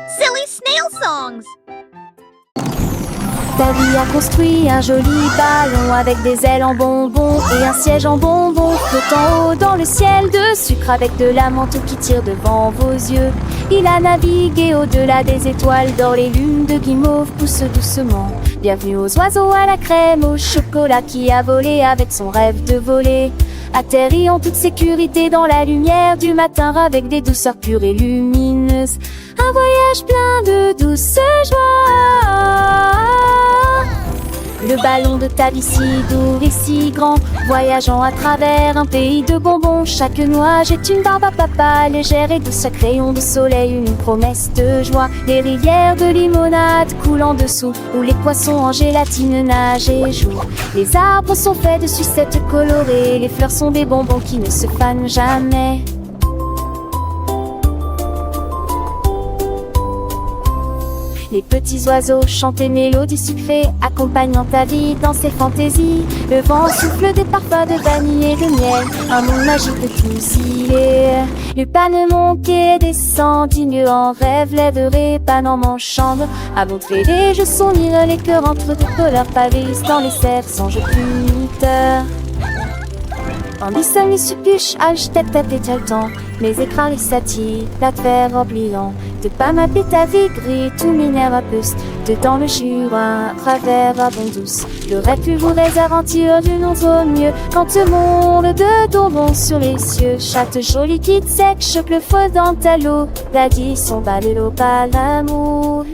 Silly snail songs! Davy a construit un joli ballon avec des ailes en bonbons et un siège en bonbons flottant haut dans le ciel de sucre avec de la menthe qui tire devant vos yeux. Il a navigué au-delà des étoiles d'or, les lunes de guimauve poussent doucement. Bienvenue aux oiseaux à la crème, au chocolat qui a volé avec son rêve de voler. Atterri en toute sécurité dans la lumière du matin avec des douceurs pures et lumineuses. Un voyage plein de douce joie. Le ballon de Davy si doux et si grand, voyageant à travers un pays de bonbons. Chaque nuage est une barbe à papa, légère et douce, chaque rayon de soleil une promesse de joie. Les rivières de limonade coulent en dessous, où les poissons en gélatine nagent et jouent. Les arbres sont faits de sucettes colorées, les fleurs sont des bonbons qui ne se fanent jamais. Les petits oiseaux chantent des mélodies sucrées, accompagnant ta vie dans ses fantaisies. Le vent souffle des parfums de vanille et de miel, un monde magique de tous y est. Lupin monte et descend, digne en rêve, lèverait pan en manchant. À montrer les jeux sourire, les cœurs entre de couleurs pavés dans les cerfs sans jeu puniteur. Ambition les suppuches, tête et le temps, les écrans, les satis, la terre oubliant. De pas m'appeler ta vie gris, tout minère à puce. Dedans le Jura, travers à bon douce. Le rêve plus voudrais aventure du nom au mieux. Quand le monde de bonbons sur les cieux. Chatte jolie quitte sec, choque le feu dans ta l'eau. L'addition bat le lot, pas l'amour.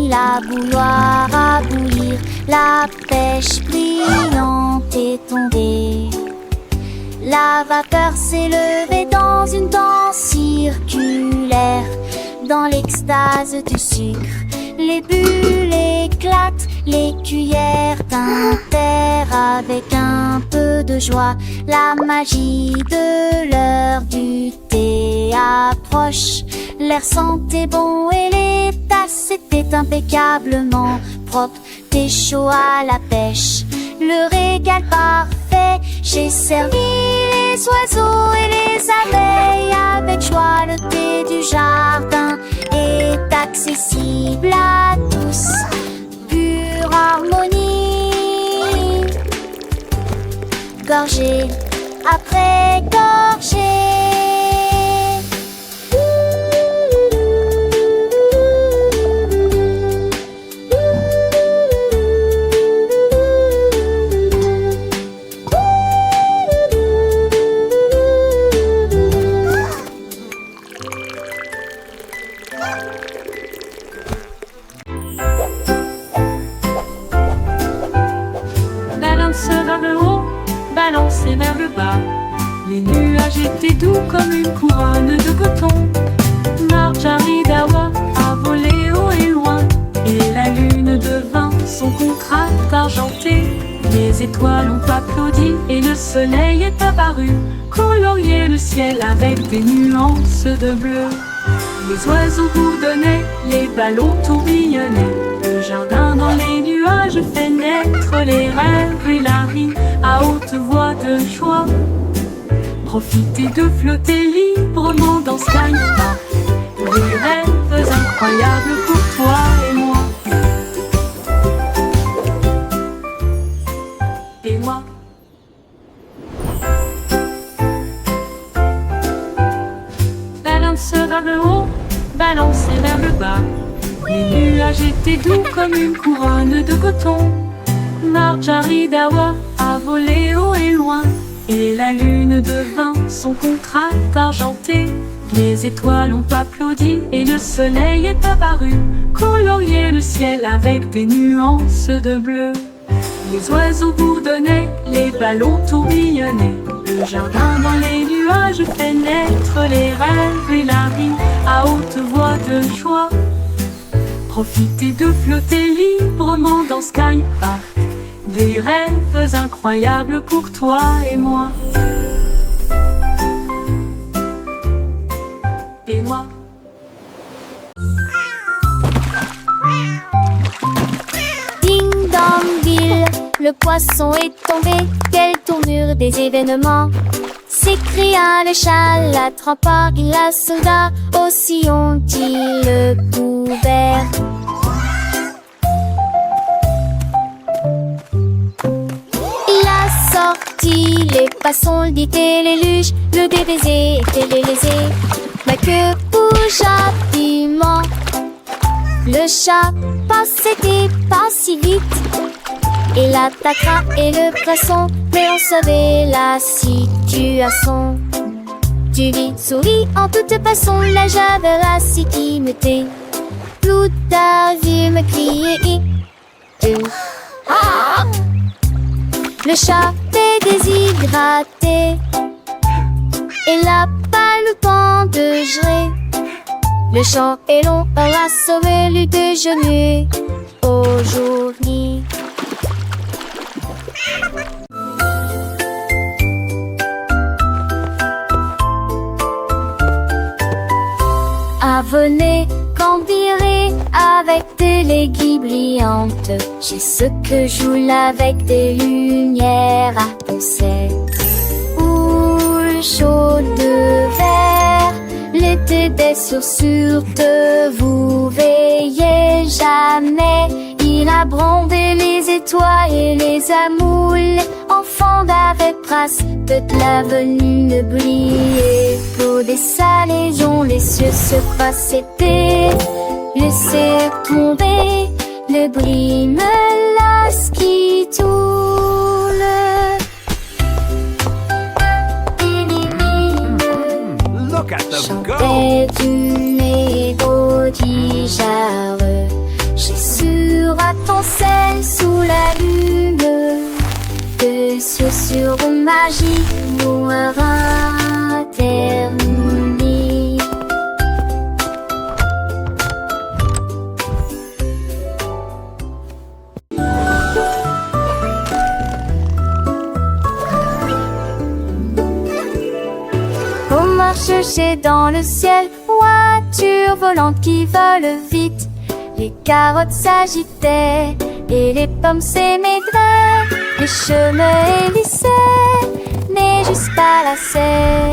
La bouilloire à bouillir, la pêche brillante est tombée. La vapeur s'est levée dans une danse circulaire, dans l'extase du sucre. Les bulles éclatent, les cuillères tintèrent avec un peu de joie. La magie de l'heure du thé approche. L'air sentait bon et les tasses étaient impeccablement propres. T'es chaud à la pêche, le régal parfait. J'ai servi les oiseaux et les abeilles avec joie. Le thé du jardin est accessible à tous. Pure harmonie, gorgée après gorgée. Vers le haut, balancé vers le bas. Les nuages étaient doux comme une couronne de coton. Marjaridawa a volé haut et loin, et la lune devint son contraste argenté. Les étoiles ont applaudi et le soleil est apparu, colorier le ciel avec des nuances de bleu. Les oiseaux bourdonnaient, les ballons tourbillonnaient. Le jardin dans les nuages fait naître les rêves et la vie à haute voix de joie. Profitez de flotter librement dans Sky Park. Des rêves incroyables pour toi et moi. Et moi. Balance vers le haut, balancé vers le bas. Les nuages étaient doux comme une couronne de coton. Marjaridawa a volé haut et loin, et la lune devint son contraste argenté. Les étoiles ont applaudi et le soleil est apparu, colorier le ciel avec des nuances de bleu. Les oiseaux bourdonnaient, les ballons tourbillonnaient. Le jardin dans les nuages fait naître les rêves et la vie à haute voix de joie. Profitez de flotter librement dans Sky Park. Des rêves incroyables pour toi et moi. Et moi. le poisson est tombé. Quelle tournure des événements! S'écria le chat, l'attrapant, il la sauva. Aussi ont-ils le couvert. Il a sorti les poissons, le dit et les luges, le DBZ était lésé. Mais que bougea piment. Le chat passait pas si vite. Il attaquera et le poisson, mais on savait la situation. Tu vis, souris en toute façon, la javera si qui me tait. Tout a vu me crier. Ah! Le chat est déshydraté et n'a pas le temps de gérer. Le champ est long, on a sauvé le déjeuner aujourd'hui. Venez, cambirer avec des légumes brillantes. J'ai ce que joue avec des lumières à penser. Ou chaud de verre, l'été des chaussures de vous veillez jamais. Il a brandé les étoiles et les amoules. Enfants d'avec trace de l'avenue briller. Pour des salaisons, les cieux se passaient. Laissez tomber le bris menace qui tourne. Look at them go! Chantait du mélodie jarre. J'ai sur à ton sel sous la lune. De sur magie mourra terminée. On marche chercher dans le ciel, voiture volante qui vole vite. Les carottes s'agitaient et les pommes s'émaidraient. Les chemins hélissaient, mais juste pas la serre.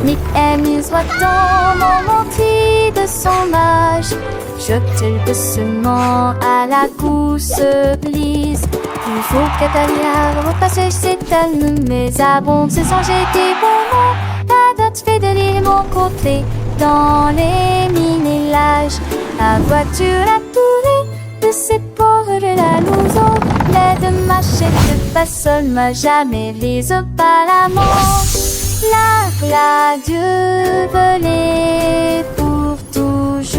Nick Emile soit mon menti de son âge. Jeter doucement à la course glisse. Il faut qu'Atalia repasse cette année, mais abonde se changer des moments. La date fait de l'île mon côté, dans les mini-lages. La voiture a tourné de ses ports de la maison. L'aide machette de façon m'a jamais les apparemment. La Dieu volait pour toujours.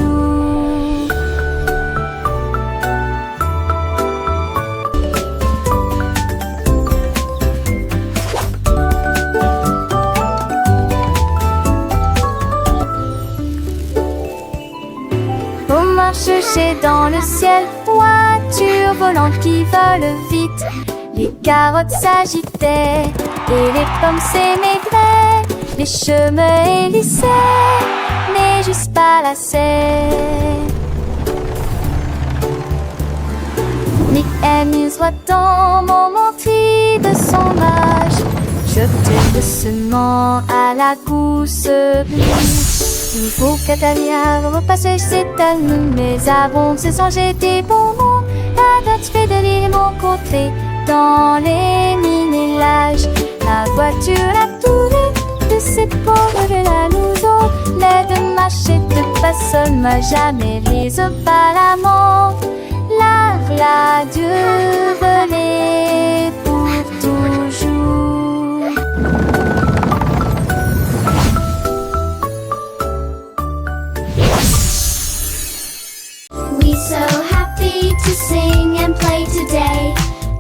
On marche chercher dans le ciel, voiture volante qui vole vite. Les carottes s'agitaient et les pommes s'émaidraient. Les chemins hélissaient, mais juste pas la serre. Nick Emile soit dans mon menti de son âge. Jeter doucement à la course glisse. Il faut qu'Atalia repasse cette année, mais abonde se changer des bonbons. La date fait de l'île mon côté, dans les mini-lages. La voiture a tourné de ses ports de la maison. L'aide machette de personne m'a jamais les apparemment. La Dieu volait pour toujours. We so happy to sing and play today.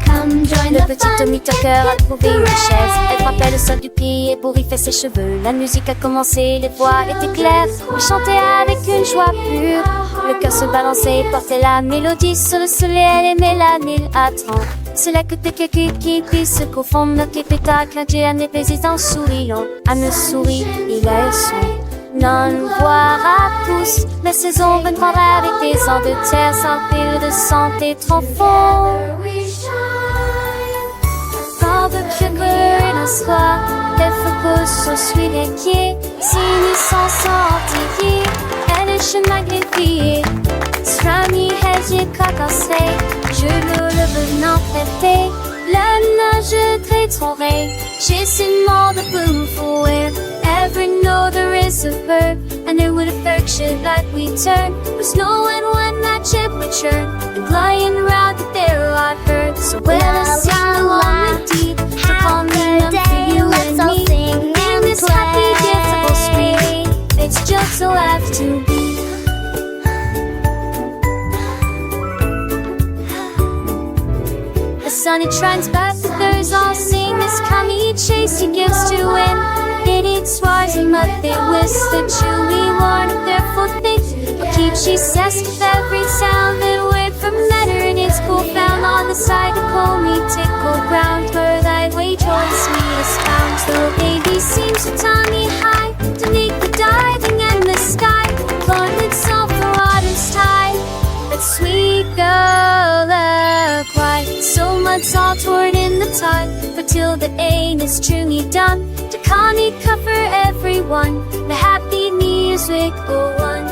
Come join Le the petit fun. Tommy Tucker a trouvé une chaise. Elle frappait le sol du pied pour y faire ses cheveux. La musique a commencé, les voix étaient claires. Il chantait avec une joie pure. Le cœur se balançait et portait la mélodie sur le soleil. Elle aimait la mille à 30. C'est là que t'es quelqu'un qui puisse se confondre. Notre pétacle, un Dieu, un épée en souriant. À me sourit, il a un son. non voir à tous. La saison va croire avec des ans de terre sans pile de santé trop fort. Quand le cœur dans soi, elle focus sur celui qui est signé sans sortir. Elle est chez magnifiée. Strami hedge cacassé, je le venant traité. La nage très torrée, j'ai ces mots de boom for it. Ever know there is a verb, and it would affect shit like we turn. Was knowing when that ship would churn, and flying around the there I've heard. So when I sing along with deep, to calm me down for you and me. In this happy, giftable street, it's just so have to be. The sun it shines back, the birds all sing. This commie chase he gives to win. It eats rising mud, they whisk the chewy one of their foot things. But keep she says with every sound that word from matter in its cool found on the side of me tickle ground where thy way choice me is found. So baby seems to tummy high to make the diving in the sky. Lord itself the water's tide. That sweet girl cry. So much all toward in the tide, but till the aim is truly done. To Connie cover everyone, the happy music go on.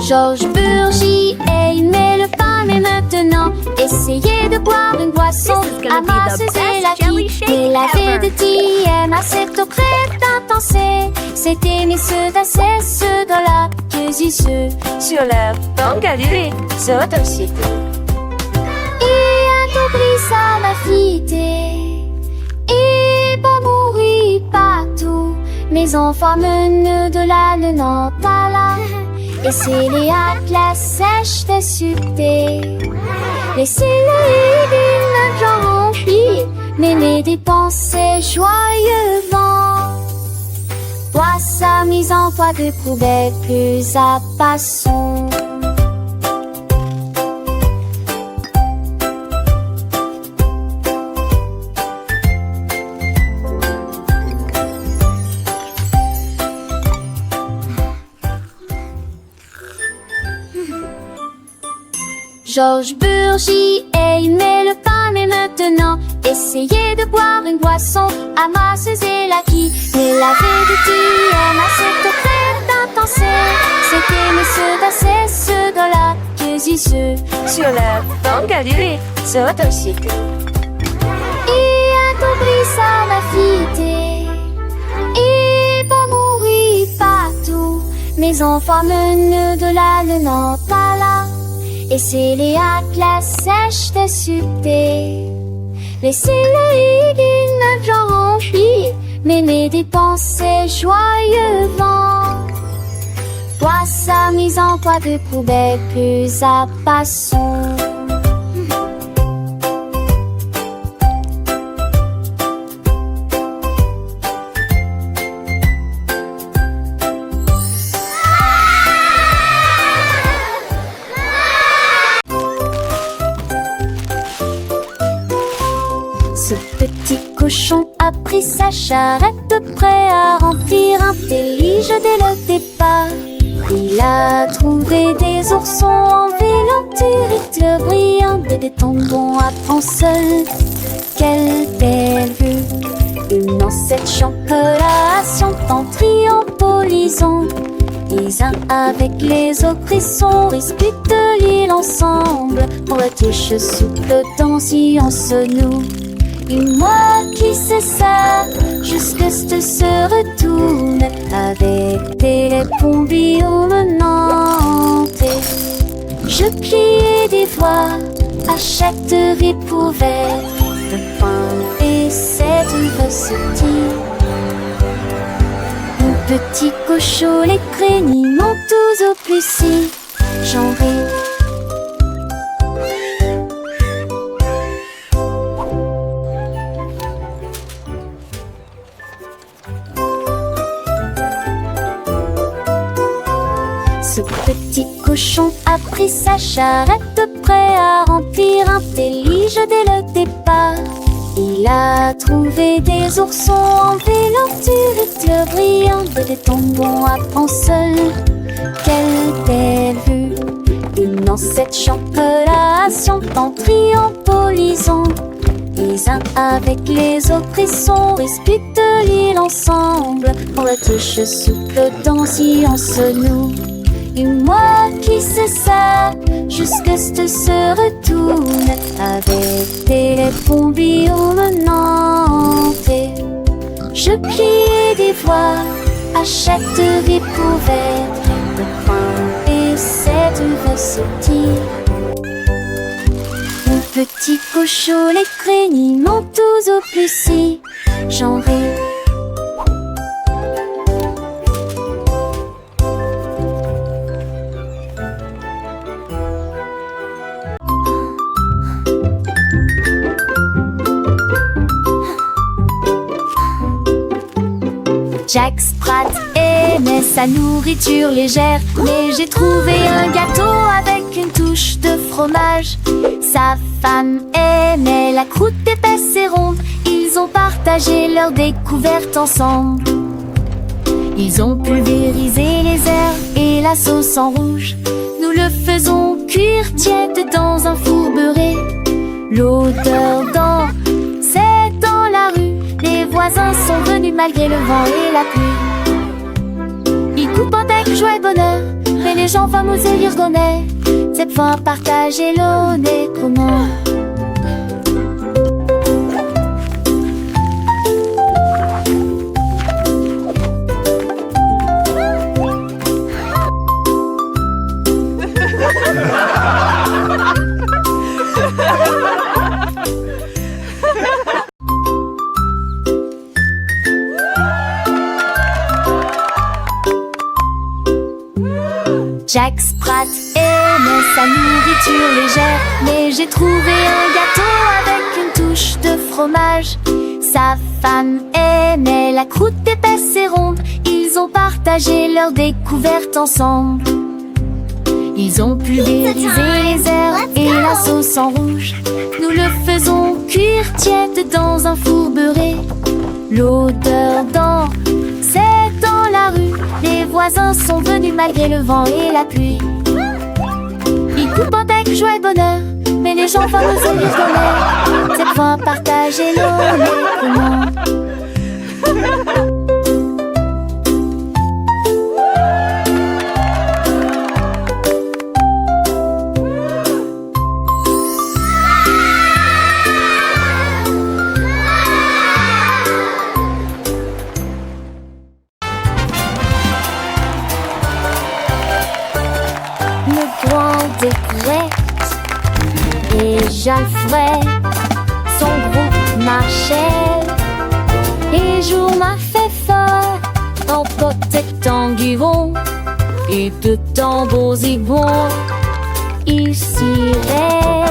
Georges Burgy aimait le pain, mais maintenant essayez de boire une boisson amasseuse et la vie. Et la vie de Diem à cette eau crête intensée. C'était mes ceux d'assez ceux de la que ceux sur leur banque galérée, sur aussi. Et un cobri ça m'a fité. Et pas mourir partout. Mes enfants menent de la Nantes à là. Et c'est les atlas sèches de succès. Laissez-le d'une genre remplie, mais les dépenses joyeux vent. Toi sa mise en poids de poubelle plus à passons. Georges Burgy aimait le pain, mais maintenant essayez de boire une boisson amasseuse et la qui. Mais la vérité aime à cette eau crête intensée. C'était mes ceux d'assez ceux de la que ceux sur leur banque galérée, sur aussi. Et un cobri ça m'a fité. Et pas mourir partout. Mes enfants menent de la Nantes à là. Et c'est les atlas sèches de succès. Laissez-le d'une genre remplie, mais mes dépenses joyeux vent. Toi sa mise en poids de poubelle plus à passons. Ce petit cochon a pris sa charrette prêt à remplir un délige dès le départ. Il a trouvé des oursons en vélanturite brillante et des tendons à ponceuse. Quelle belle vue! Une ancêtre chancelation en triompholisant. Les uns avec les autres frissons disputent l'île ensemble. Pour la touche souple si on se noue. Et moi qui sais ça, jusque ce se retourne avec des pompiers menantés. Je criais des voix à chaque découverte de pain et cette université. Mon petit cochon, les crénis montent tous au plus si j'en ris. Ce petit cochon a pris sa charrette prêt à remplir un délige dès le départ. Il a trouvé des oursons en velours brillant, des bonbons à prendre seul. Quelle belle vue! Une ancêtre chocolat en triompholisant. Les uns avec les autres, ils sont disputent l'île ensemble. On la touche souple dans silence nous. Et moi qui sais ça, jusque ce se retourne avec des bombillons menantes. Je pliais des voix à chaque découverte de point et cette ressortie. Mon petit cochon, les craignent tous au plus si j'en ris. Jack Sprat aimait sa nourriture légère, mais j'ai trouvé un gâteau avec une touche de fromage. Sa femme aimait la croûte épaisse et ronde. Ils ont partagé leur découverte ensemble. Ils ont pulvérisé les herbes et la sauce en rouge. Nous le faisons cuire tiède dans un four beurré. L'odeur d'or, c'est dans la rue. Les voisins sont venus malgré le vent et la pluie. Ils coupent avec joie et bonheur, mais les gens fameux et l'irgonais. Cette fois partager l'eau n'est comment. Jack Sprat aimait sa nourriture légère, mais j'ai trouvé un gâteau avec une touche de fromage. Sa femme aimait la croûte épaisse et ronde. Ils ont partagé leur découverte ensemble. Ils ont pulvérisé les herbes et la sauce en rouge. Nous le faisons cuire tiède dans un four beurré. L'odeur d'or, c'est dans la rue. Les voisins sont venus malgré le vent et la pluie. Ils coupent avec joie et bonheur, mais les gens fameux et l'irgonais. Cette fois partager l'eau n'est comment. Et Jalfred, son groupe marchait. Et jour m'a fait fort en protectant Guiron. Et de tambours et bons, ils siraient.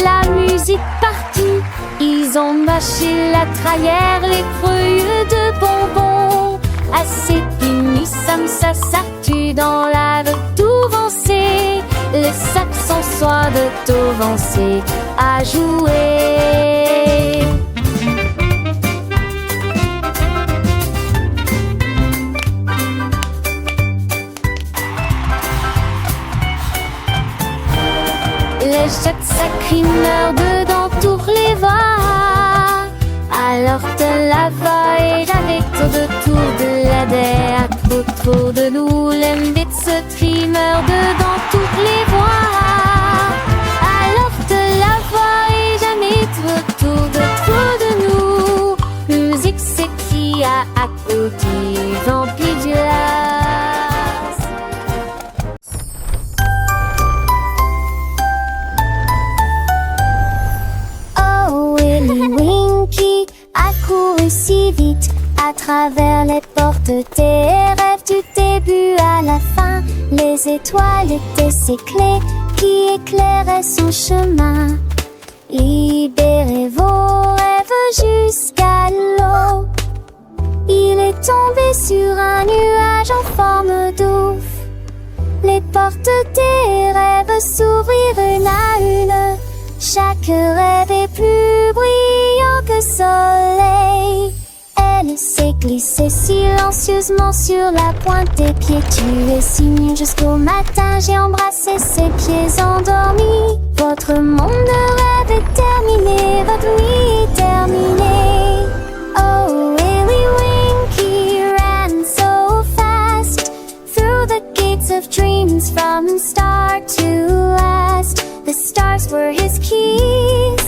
La musique partie, ils ont mâché la trahère, les feuilles de bonbons. Assez fini, ça s'artue dans la Touvancé. Les Saxons soient de Touvancé à jouer. Les jets sacrés meurent dedans tous les vents. Alors de la vaille, j'avais autour de la terre, autour de nous, les bêtes se trimeur dedans toutes les voies. Alors de la vaille, jamais autour de nous, musique c'est qui a applaudi, vampire du las. Oh Willy Winky a couru si vite à travers les portes des rêves du début à la fin. Les étoiles étaient ses clés qui éclairaient son chemin. Libérez vos rêves jusqu'à l'eau. Il est tombé sur un nuage en forme d'ouf. Les portes des rêves s'ouvrirent une à une. Chaque rêve est plus brillant quelques soleils. Elle s'est glissée silencieusement sur la pointe des pieds. Tu es si mignon jusqu'au matin, j'ai embrassé ses pieds endormis. Votre monde de rêve est terminé, votre nuit est terminée. Oh, Willy Winky ran so fast through the gates of dreams from start to last. The stars were his keys,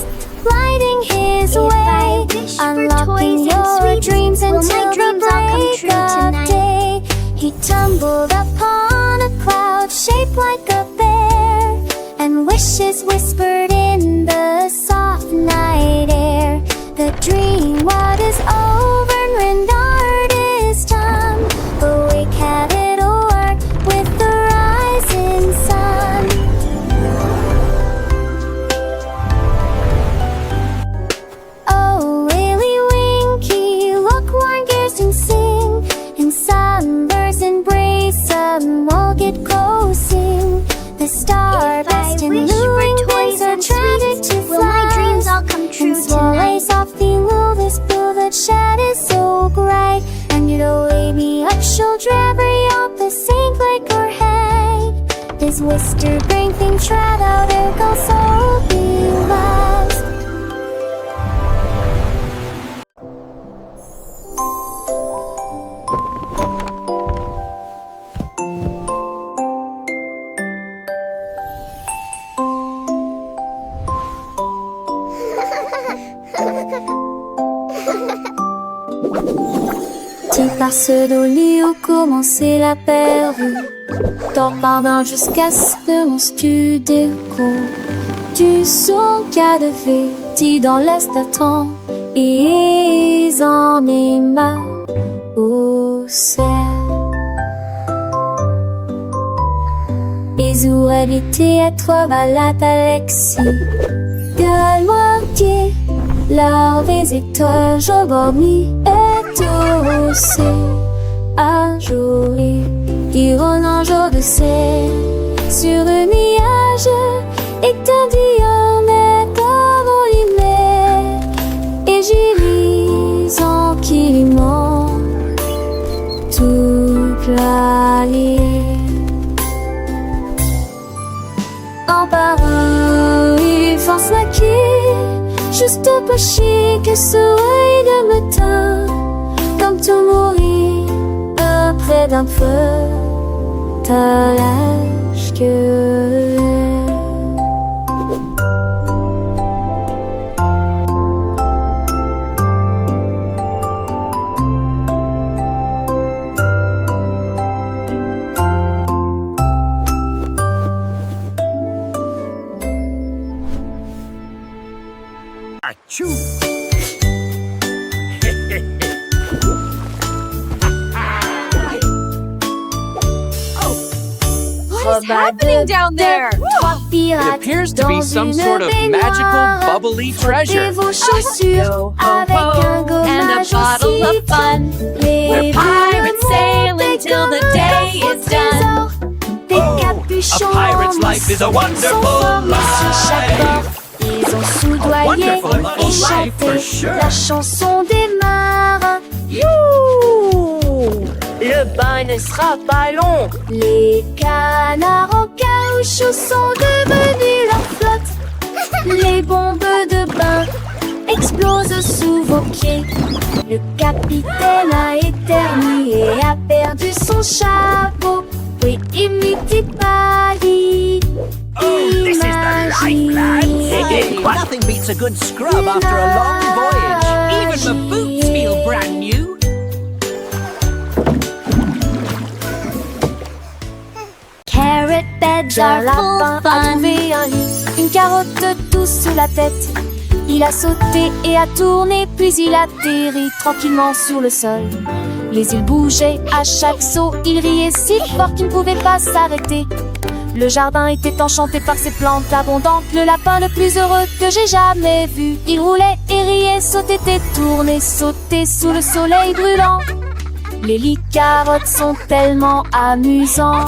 lighting his way, unlocking your dreams until the break of day. He tumbled upon a cloud shaped like a bear, and wishes whispered in the soft night air. The dream what is over and rendered is done. Awake, have it o'er with the rising sun. Oh, Willy Winky, look, warm gears and sing, and sunbursts embrace them, all get closing. The star-burst and luring wings are tragic to fly. Will my dreams all come true and swallows tonight? off below this blue that shed is so bright. And you'd lay me up, shoulder every up the sink like her head. This whisper bring things right out, there goes so be lost. Tu passes dans le lit où commençait la perdue. T'en pardon jusqu'à ce que mon studio du son qu'a de fait dans l'est attend. Et en est ma au ciel. Et où habiter à toi malade Alexis. De moitié, l'art des étoiles, je dormis et tout aussi. Un jour, qui rôde un jour de ciel sur un nuage, étendu en écho lumière. Et j'y lis en kiliment toute la ligne. En parole, il force ma quille, juste pas chic que soleil de matin, comme tout mourir près d'un feu, t'as l'âge que Achoo! What's happening down there? It appears to be some sort of magical, bubbly treasure. vos chaussures avec un gommage And a bottle of fun. We're pirates sailing till the day is done. Des Oh, capuchons a pirate's life is a wonderful life. Ils ont soudoyé wonderful et life for chanté sure. la chanson des marins. Le bain ne sera pas long. Les canards en caoutchouc sont devenus leur flotte. Les bombes de bain explosent sous vos pieds. Le capitaine a éternué et a perdu son chapeau. Oui, imite Paris. Oh, this is the life, lads. Nothing beats a good scrub after a long voyage. Even the boots feel brand new. Carrot beds are full fun. a trouvé un lit, une carotte douce sous la tête. Il a sauté et a tourné, puis il atterrit tranquillement sur le sol. Les îles bougeaient à chaque saut, il riait si fort qu'il ne pouvait pas s'arrêter. Le jardin était enchanté par ses plantes abondantes, le lapin le plus heureux que j'ai jamais vu. Il roulait et riait, sautait et tournait, sautait sous le soleil brûlant. Les lits carottes sont tellement amusants.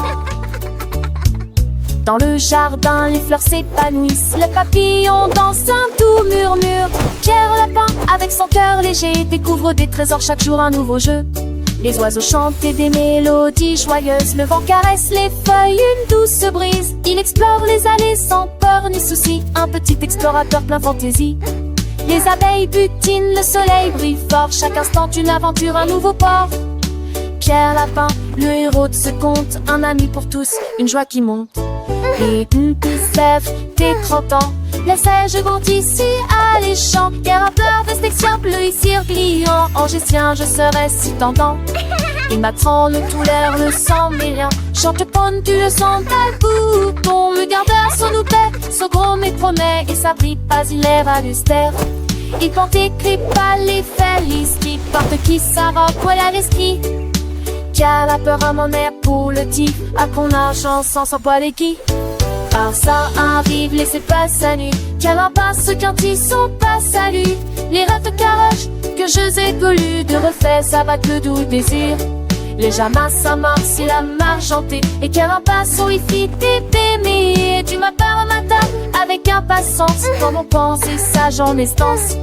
Dans le jardin, les fleurs s'épanouissent, le papillon danse un doux murmure. Pierre Lapin, avec son cœur léger, découvre des trésors chaque jour, un nouveau jeu. Les oiseaux chantent des mélodies joyeuses, le vent caresse les feuilles, une douce brise. Il explore les allées sans peur ni souci, un petit explorateur plein fantaisie. Les abeilles butinent, le soleil brille fort, chaque instant une aventure, un nouveau port. Pierre Lapin, le héros de ce conte, un ami pour tous, une joie qui monte. Et Sèvres, tes 30 ans, les seiges vont ici alléchants. Guerre à peur, Vestexien, bleu ici pliant. Angestien, je serai si tentant. Il m'apprend le tout l'air, le sang mais rien. Chante ponne, tu le sens, tel bouton. Le gardeur, son loupet, son gros mais promet. Et sa brille pas, il est valustère. Il porte écrit pas les félices, qui porte qui sa robe, voilà l'esprit. Qui a la peur à mon air pour le tif, à qu'on argent sans s'en poil et qui. Par ça arrive, laissez pas sa nuit. Quel impasse ceux qui sont pas salués. Les rêves de caroche que je ai colus, de refait ça va que le doux désir. Les jamas s'amorcent, il a margenté. Et quel impasse où il fit t'aimer. Tu m'appelles au matin avec impatience, comme on pense et sage en estance.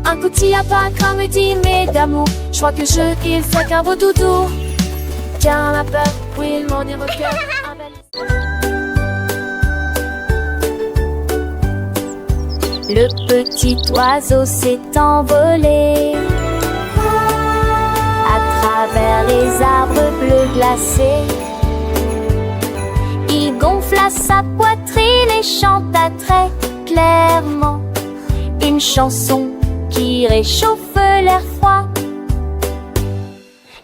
Un coup de à pas comme me dit mais d'amour. Je crois que il fait qu'un beau doudou. Tiens la peur, oui mon ira au cœur. Le petit oiseau s'est envolé à travers les arbres bleus glacés. Il gonfla sa poitrine et chanta très clairement une chanson qui réchauffe l'air froid.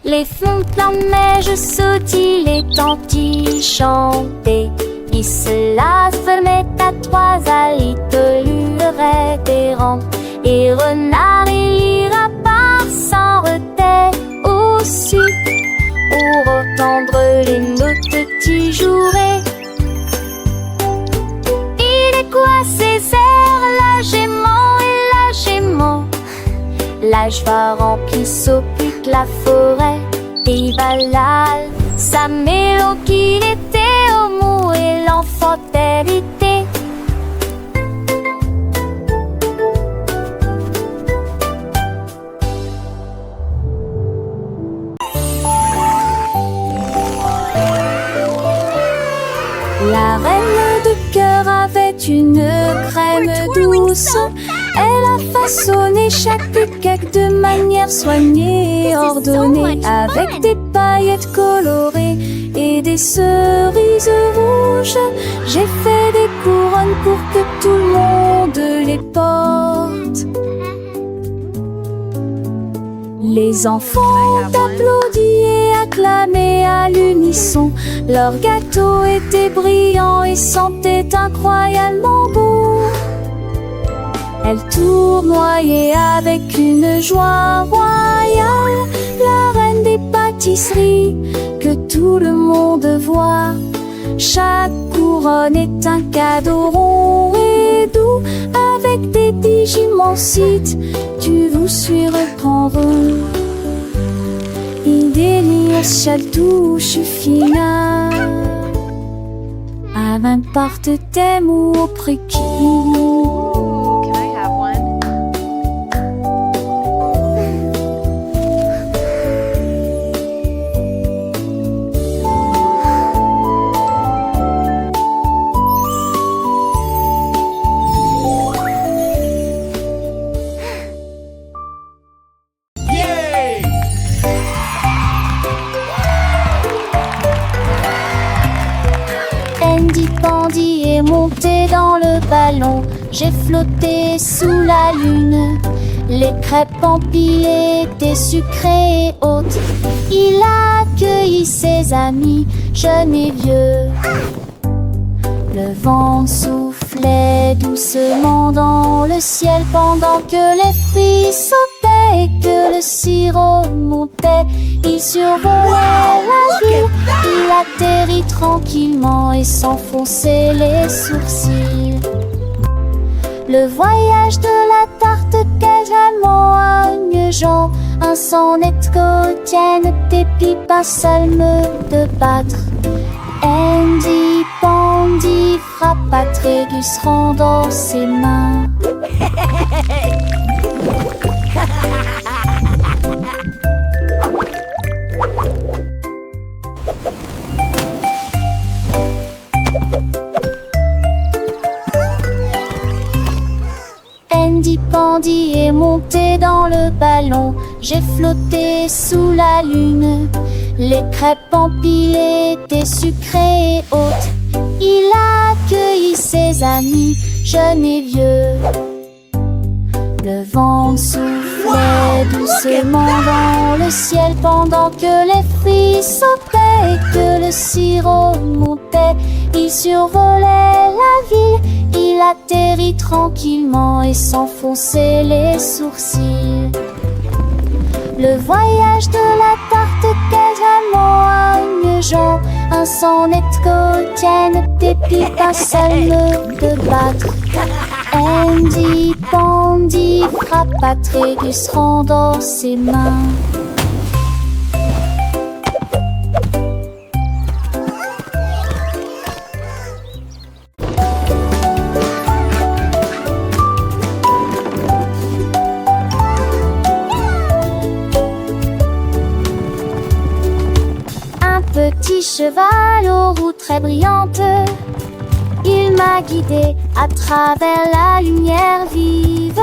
Les fontaines de neige sautillent, les tantis chantaient. Il se la fermait à trois allitolures révérends. Et renard et lapin s'en retaient aussi pour entendre les notes qui joueraient. Il est quoi ces airs, la gémant et la gémant. L'âge va remplir s'occupe la forêt. Et Valal, sa mélodie qu'il était au mot et l'enfantalité. La reine de cœur avait une crème douce. Elle a façonné chaque cake de manière soignée et ordonnée, avec des paillettes colorées et des cerises rouges. J'ai fait des couronnes pour que tout le monde les porte. Les enfants applaudissaient et acclamaient à l'unisson. Leur gâteau était brillant et sentait incroyablement bon. Elle tournoyait avec une joie royale, la reine des pâtisseries que tout le monde voit. Chaque couronne est un cadeau rond et doux, avec des digimansites, tu vous surprendront. Il délire chaque touche fina, à n'importe thème ou au préquis. Andy Pandy est monté dans le ballon. J'ai flotté sous la lune. Les crêpes empilées étaient sucrées et hautes. Il a accueilli ses amis, jeunes et vieux. Le vent soufflait doucement dans le ciel pendant que les fruits sautaient et que le sirop montait. Il survolait la ville, il atterrit tranquillement et s'enfonçait les sourcils. Le voyage de la tarte quasiment à Jean, un sonnet quotidien des pipes, un seul me de battre. Andy Pandy Andy frappa Trégus rendant ses mains. Andy Pandy est monté dans le ballon. J'ai flotté sous la lune. Les crêpes empilées étaient sucrées et hautes. Il a accueilli ses amis, jeunes et vieux. Le vent soufflait doucement dans le ciel pendant que les fruits sautaient et que le sirop montait. Il survolait la ville, il atterrit tranquillement et s'enfonçait les sourcils. Le voyage de la tarte quasiment à une jambe, un sonnet cotienne, des pipes, un salme de battre. Andy Pandy frappa Trégus rendant ses mains. Petit cheval aux roues très brillantes, il m'a guidé à travers la lumière vive.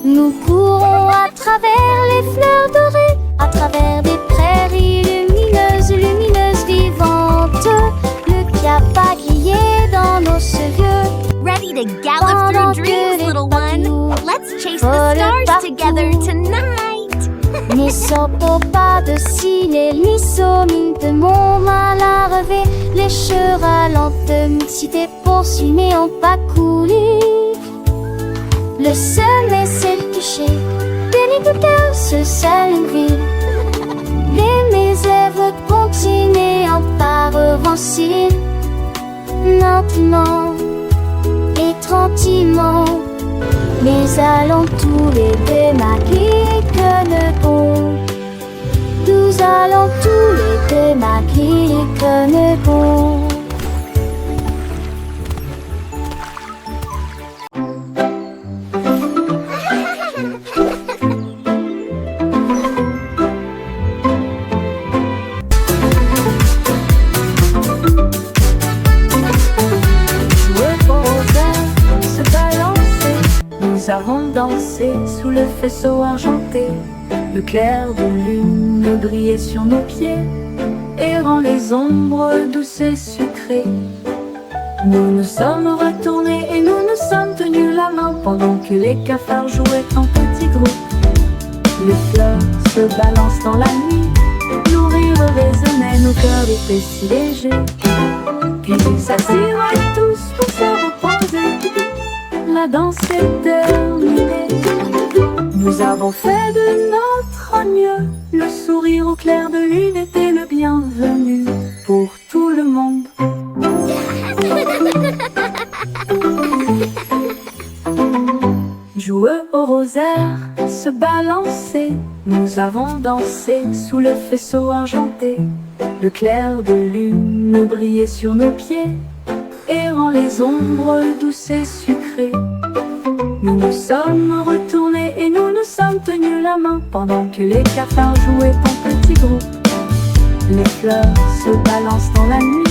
Nous courons à travers les fleurs dorées, à travers des prairies lumineuses, lumineuses, vivantes. Le cap grillé dans nos cheveux. Ready to gallop through dreams, little one? Let's chase the stars together tonight. Ne soppo pas de cils et l'issomine de mon mal à relever. Les chevaux lentes mixité poursuit mais en pas coulé. Le sommet s'est couché, pénible ce seul ville. Mes lèvres continuent en pas revancer. Lentement et tranquillement, mais allons tous les deux maquiller que ne bon. Nous allons tous les deux maquiller que ne bon. Nous avons dansé sous le faisceau argenté. Le clair de lune brillait sur nos pieds, errant les ombres douces et sucrées. Nous nous sommes retournés et nous nous sommes tenus la main pendant que les cafards jouaient en petits groupes. Les fleurs se balancent dans la nuit, nos rires résonnaient, nos cœurs étaient si légers. Puis ils s'assirent tous pour se reposer. La danse est terminée. Nous avons fait de notre mieux. Le sourire au clair de lune était le bienvenu pour tout le monde. Joueux au rosaire, se balancer. Nous avons dansé sous le faisceau argenté. Le clair de lune brillait sur nos pieds, errant les ombres douces et sucrées. Nous nous sommes retournés et nous nous sommes tenus la main pendant que les cafards jouaient en petits groupes. Les fleurs se balancent dans la nuit,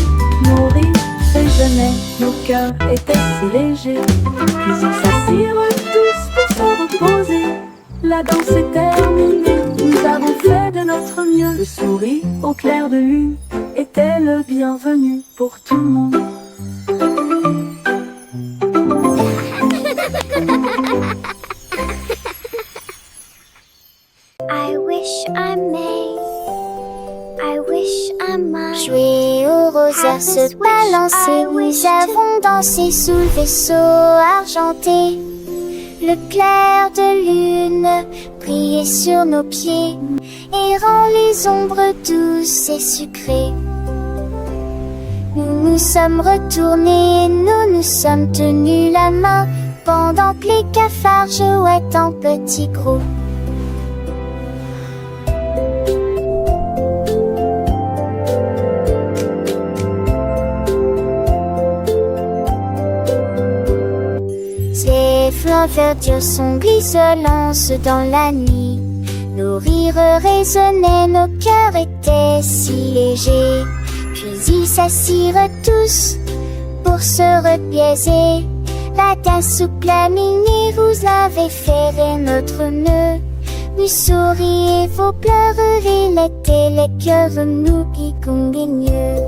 nos rires résonnaient, nos cœurs étaient si légers. Puis ils s'assirent tous pour se reposer. La danse est terminée, nous avons fait de notre mieux. Le sourire au clair de lune était le bienvenu pour tout le monde. I wish I may. I wish I might. Jouer au rosaire, se balancer. Nous avons dansé sous le vaisseau argenté. Le clair de lune brillait sur nos pieds, errant les ombres douces et sucrées. Nous nous sommes retournés et nous nous sommes tenus la main pendant que les cafards jouaient en petits groupes. verdure sombre isolance dans la nuit. Nos rires résonnaient, nos cœurs étaient si légers. Puis ils s'assirent tous pour se repiaiser. Matin souple à minuit, vous avez ferré notre nœud. Nous souriez vos pleurs relaient les cœurs nous qui convigneux.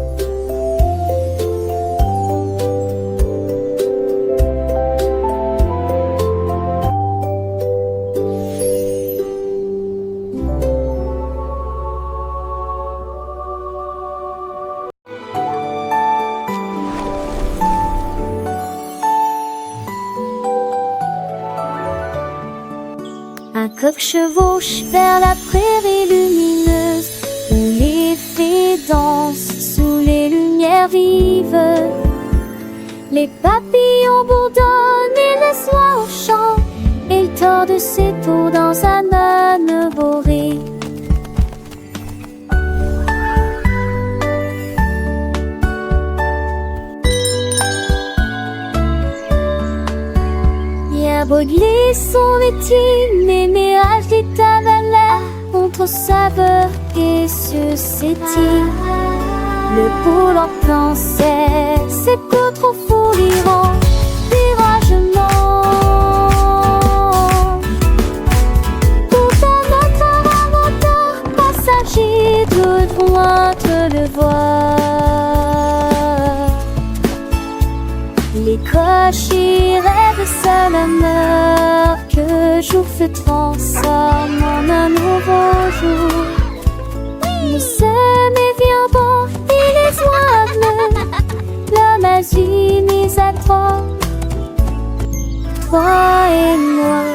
Un coq chevauche vers la prairie lumineuse, où les fées dansent sous les lumières vives. Les papillons bourdonnent et les oiseaux chantent, et il tord ses tours dans un âne boré. Baudelaire son métier, mais mirage des tavernes contre saveur et suscétile. Le poule en pensait, c'est que trop fou l'Iran, viragement. Tout un autre inventeur, passager de droite le voir. Les cochers rêvent seul à meurt, que jour se transforme en un nouveau jour. Nous sommes viandants et les oies l'homme agit mis à trois et moi.